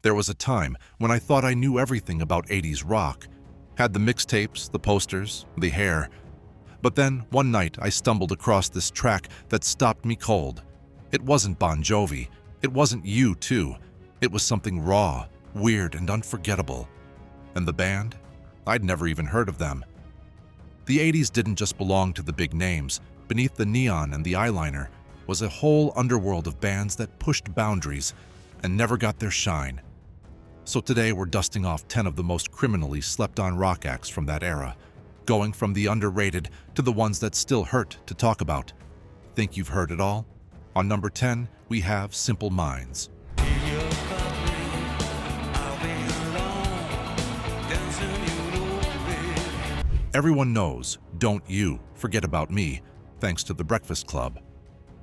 There was a time when I thought I knew everything about 80s rock, had the mixtapes, the posters, the hair. But then, one night, I stumbled across this track that stopped me cold. It wasn't Bon Jovi. It wasn't U2. It was something raw, weird, and unforgettable. And the band? I'd never even heard of them. The 80s didn't just belong to the big names. Beneath the neon and the eyeliner was a whole underworld of bands that pushed boundaries and never got their shine. So today we're dusting off 10 of the most criminally slept-on rock acts from that era, going from the underrated to the ones that still hurt to talk about. Think you've heard it all? On number 10, we have Simple Minds. Everyone knows Don't You Forget About Me, thanks to The Breakfast Club.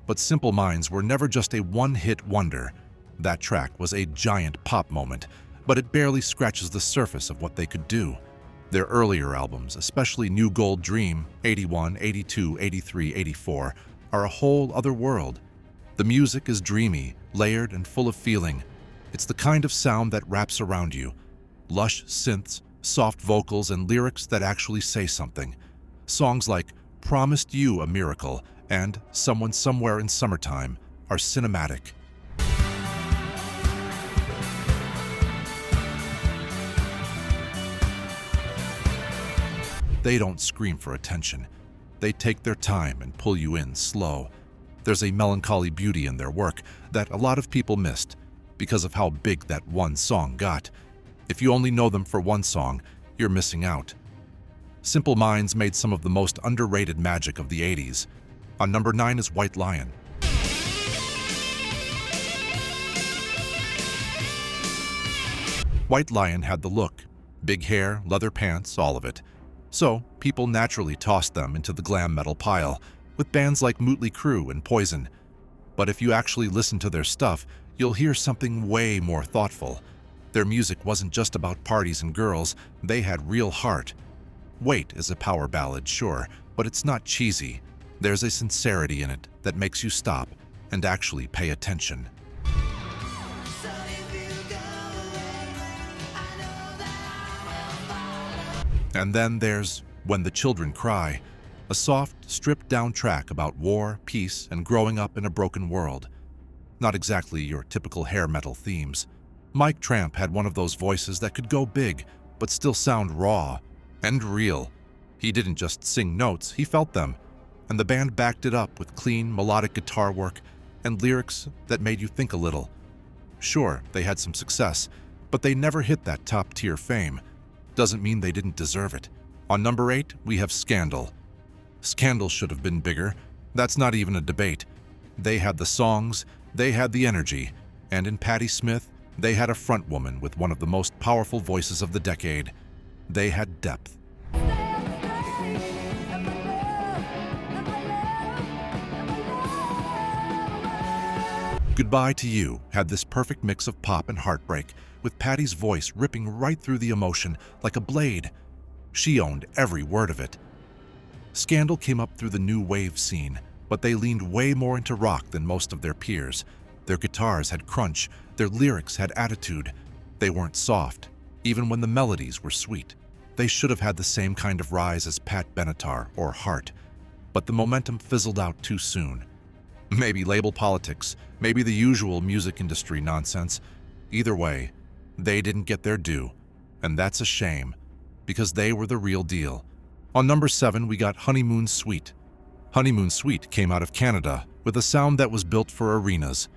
But Simple Minds were never just a one-hit wonder. That track was a giant pop moment, but it barely scratches the surface of what they could do. Their earlier albums, especially New Gold Dream, 81, 82, 83, 84, are a whole other world. The music is dreamy, layered, and full of feeling. It's the kind of sound that wraps around you. Lush synths, soft vocals, and lyrics that actually say something. Songs like Promised You a Miracle and Someone Somewhere in Summertime are cinematic. They don't scream for attention. They take their time and pull you in slow. There's a melancholy beauty in their work that a lot of people missed because of how big that one song got. If you only know them for one song, you're missing out. Simple Minds made some of the most underrated magic of the 80s. On number 9 is White Lion. White Lion had the look, big hair, leather pants, all of it. So, people naturally tossed them into the glam metal pile, with bands like Motley Crue and Poison. But if you actually listen to their stuff, you'll hear something way more thoughtful. Their music wasn't just about parties and girls, they had real heart. Wait is a power ballad, sure, but it's not cheesy. There's a sincerity in it that makes you stop and actually pay attention. And then there's When the Children Cry, a soft, stripped-down track about war, peace, and growing up in a broken world. Not exactly your typical hair metal themes. Mike Tramp had one of those voices that could go big, but still sound raw and real. He didn't just sing notes, he felt them. And the band backed it up with clean, melodic guitar work and lyrics that made you think a little. Sure, they had some success, but they never hit that top-tier fame. Doesn't mean they didn't deserve it. On number 8, we have Scandal. Scandal should have been bigger. That's not even a debate. They had the songs, they had the energy, and in Patti Smith, they had a frontwoman with one of the most powerful voices of the decade. They had depth. Goodbye to You had this perfect mix of pop and heartbreak, with Patti's voice ripping right through the emotion like a blade. She owned every word of it. Scandal came up through the new wave scene, but they leaned way more into rock than most of their peers. Their guitars had crunch, their lyrics had attitude. They weren't soft, even when the melodies were sweet. They should have had the same kind of rise as Pat Benatar or Heart, but the momentum fizzled out too soon. Maybe label politics, maybe the usual music industry nonsense. Either way, they didn't get their due, and that's a shame, because they were the real deal. On number 7, we got Honeymoon Suite. Honeymoon Suite came out of Canada with a sound that was built for arenas.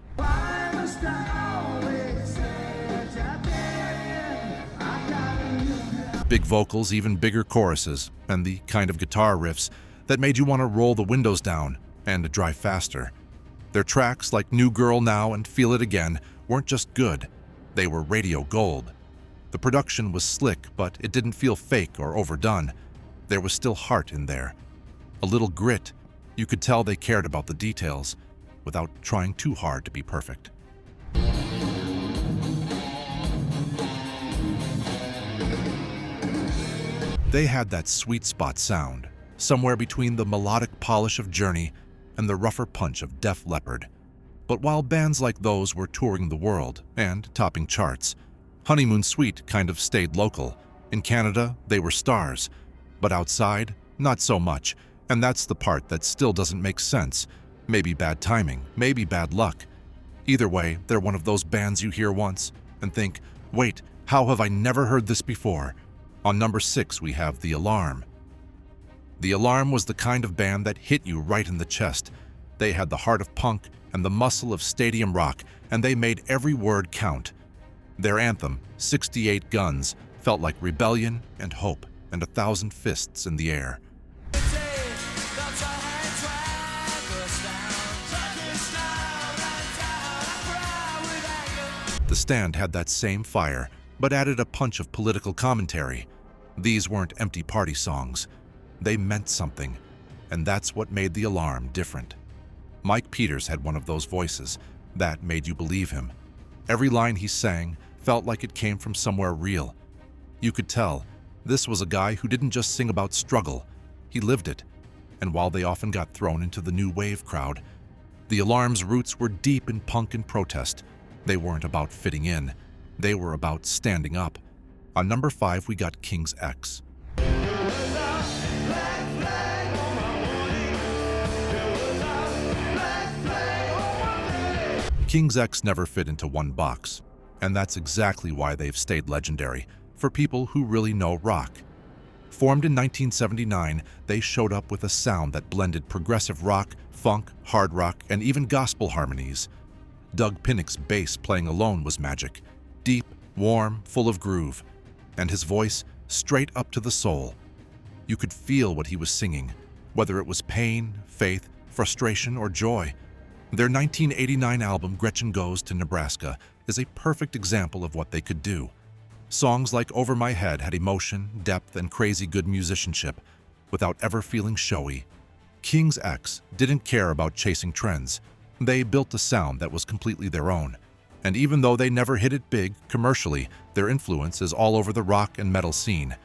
Big vocals, even bigger choruses, and the kind of guitar riffs that made you want to roll the windows down and drive faster. Their tracks like New Girl Now and Feel It Again weren't just good, they were radio gold. The production was slick, but it didn't feel fake or overdone. There was still heart in there. A little grit. You could tell they cared about the details, without trying too hard to be perfect. They had that sweet spot sound, somewhere between the melodic polish of Journey and the rougher punch of Def Leppard. But while bands like those were touring the world and topping charts, Honeymoon Suite kind of stayed local. In Canada, they were stars. But outside, not so much. And that's the part that still doesn't make sense. Maybe bad timing, maybe bad luck. Either way, they're one of those bands you hear once and think, wait, how have I never heard this before? On number 6, we have The Alarm. The Alarm was the kind of band that hit you right in the chest. They had the heart of punk and the muscle of stadium rock, and they made every word count. Their anthem, 68 Guns, felt like rebellion and hope and 1,000 fists in the air. The Stand had that same fire, but added a punch of political commentary. These weren't empty party songs. They meant something, and that's what made The Alarm different. Mike Peters had one of those voices that made you believe him. Every line he sang felt like it came from somewhere real. You could tell this was a guy who didn't just sing about struggle, he lived it. And while they often got thrown into the new wave crowd, The Alarm's roots were deep in punk and protest. They weren't about fitting in, they were about standing up. On number 5, we got King's X. King's X never fit into one box, and that's exactly why they've stayed legendary for people who really know rock. Formed in 1979, they showed up with a sound that blended progressive rock, funk, hard rock, and even gospel harmonies. Doug Pinnick's bass playing alone was magic, deep, warm, full of groove, and his voice straight up to the soul. You could feel what he was singing, whether it was pain, faith, frustration, or joy. Their 1989 album, Gretchen Goes to Nebraska, is a perfect example of what they could do. Songs like Over My Head had emotion, depth, and crazy good musicianship, without ever feeling showy. King's X didn't care about chasing trends. They built a sound that was completely their own. And even though they never hit it big commercially, their influence is all over the rock and metal scene.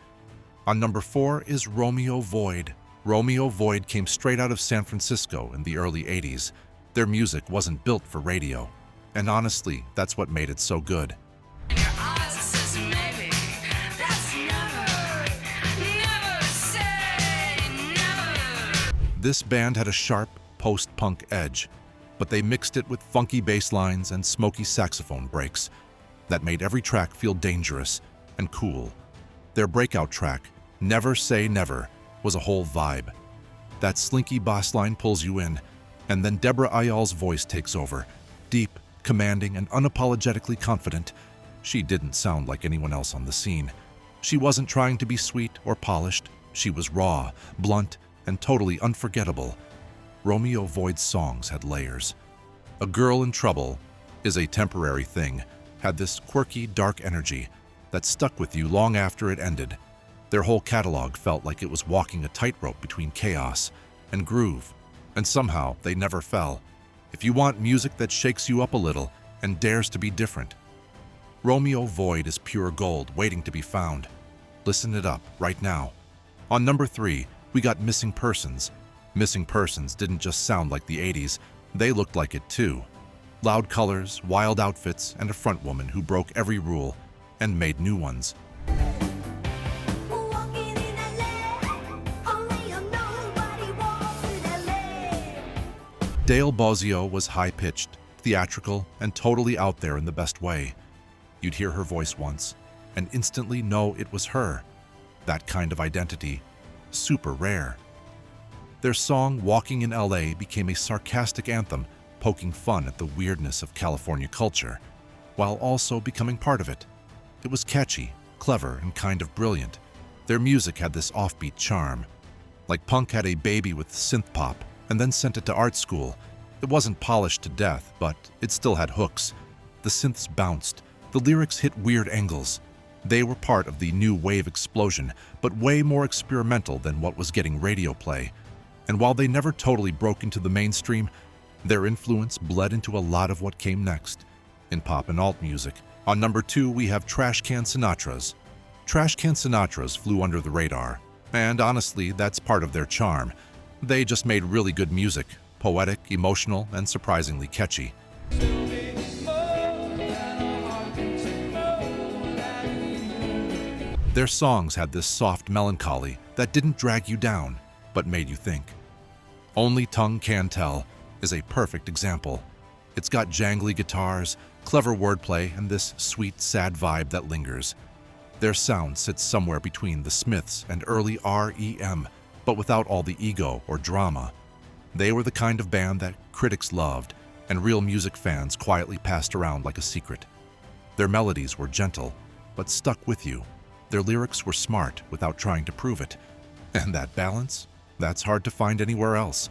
On number 4 is Romeo Void. Romeo Void came straight out of San Francisco in the early 80s. Their music wasn't built for radio. And honestly, that's what made it so good. This band had a sharp, post-punk edge, but they mixed it with funky bass lines and smoky saxophone breaks that made every track feel dangerous and cool. Their breakout track, Never Say Never, was a whole vibe. That slinky bass line pulls you in, and then Deborah Ayal's voice takes over, deep, commanding, and unapologetically confident. She didn't sound like anyone else on the scene. She wasn't trying to be sweet or polished. She was raw, blunt, and totally unforgettable. Romeo Void's songs had layers. A Girl in Trouble Is a Temporary Thing had this quirky, dark energy that stuck with you long after it ended. Their whole catalog felt like it was walking a tightrope between chaos and groove, and somehow they never fell. If you want music that shakes you up a little and dares to be different, Romeo Void is pure gold waiting to be found. Listen it up right now. On number 3, we got Missing Persons. Missing Persons didn't just sound like the 80s, they looked like it too. Loud colors, wild outfits, and a front woman who broke every rule and made new ones. Dale Bozzio was high-pitched, theatrical, and totally out there in the best way. You'd hear her voice once and instantly know it was her. That kind of identity, super rare. Their song Walking in LA became a sarcastic anthem, poking fun at the weirdness of California culture, while also becoming part of it. It was catchy, clever, and kind of brilliant. Their music had this offbeat charm. Like punk had a baby with synth pop and then sent it to art school. It wasn't polished to death, but it still had hooks. The synths bounced. The lyrics hit weird angles. They were part of the new wave explosion, but way more experimental than what was getting radio play. And while they never totally broke into the mainstream, their influence bled into a lot of what came next in pop and alt music. On number 2, we have Trash Can Sinatras. Trash Can Sinatras flew under the radar, and honestly, that's part of their charm. They just made really good music, poetic, emotional, and surprisingly catchy. Their songs had this soft melancholy that didn't drag you down, but made you think. Only Tongue Can Tell is a perfect example. It's got jangly guitars, clever wordplay, and this sweet, sad vibe that lingers. Their sound sits somewhere between the Smiths and early REM, but without all the ego or drama. They were the kind of band that critics loved, and real music fans quietly passed around like a secret. Their melodies were gentle, but stuck with you. Their lyrics were smart without trying to prove it. And that balance? That's hard to find anywhere else.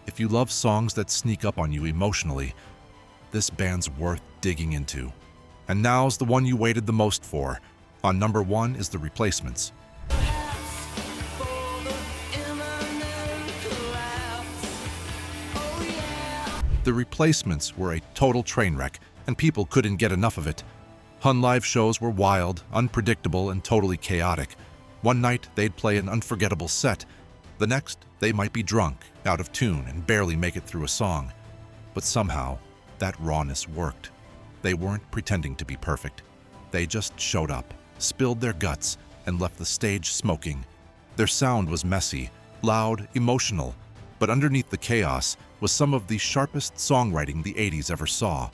If you love songs that sneak up on you emotionally, this band's worth digging into. And now's the one you waited the most for. On number 1 is The Replacements. The Replacements were a total train wreck, and people couldn't get enough of it. Hun live shows were wild, unpredictable, and totally chaotic. One night, they'd play an unforgettable set. The next, they might be drunk, out of tune, and barely make it through a song. But somehow, that rawness worked. They weren't pretending to be perfect. They just showed up, spilled their guts, and left the stage smoking. Their sound was messy, loud, emotional, but underneath the chaos was some of the sharpest songwriting the 80s ever saw.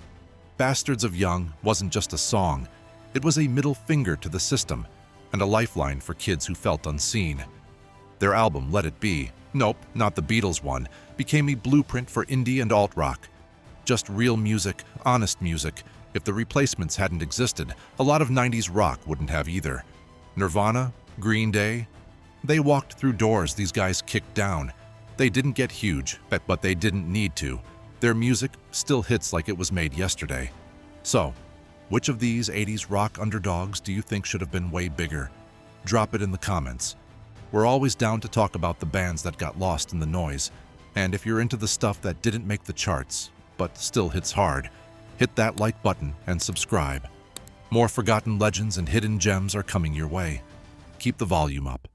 Bastards of Young wasn't just a song. It was a middle finger to the system, and a lifeline for kids who felt unseen. Their album, Let It Be, nope, not the Beatles one, became a blueprint for indie and alt-rock. Just real music, honest music. If the Replacements hadn't existed, a lot of 90s rock wouldn't have either. Nirvana, Green Day, they walked through doors these guys kicked down. They didn't get huge, but they didn't need to. Their music still hits like it was made yesterday. So, which of these 80s rock underdogs do you think should have been way bigger? Drop it in the comments. We're always down to talk about the bands that got lost in the noise. And if you're into the stuff that didn't make the charts, but still hits hard, hit that like button and subscribe. More forgotten legends and hidden gems are coming your way. Keep the volume up.